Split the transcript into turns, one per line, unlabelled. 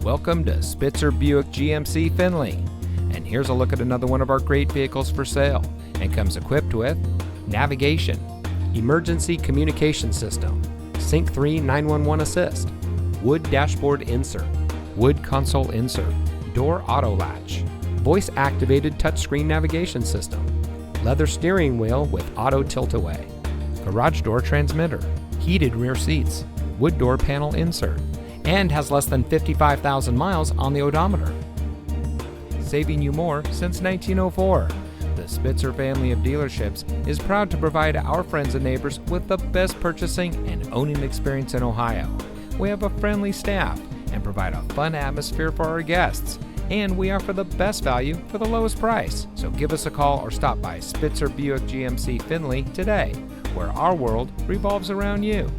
Welcome to Spitzer Buick GMC Findlay. And here's a look at another one of our great vehicles for sale, and comes equipped with navigation, emergency communication system, Sync 3 911 assist, wood dashboard insert, wood console insert, door auto latch, voice activated touchscreen navigation system, leather steering wheel with auto tilt-away, garage door transmitter, heated rear seats, wood door panel insert, and has less than 55,000 miles on the odometer. Saving you more since 1904. The Spitzer family of dealerships is proud to provide our friends and neighbors with the best purchasing and owning experience in Ohio. We have a friendly staff and provide a fun atmosphere for our guests, and we offer the best value for the lowest price. So give us a call or stop by Spitzer Buick GMC Findlay today, where our world revolves around you.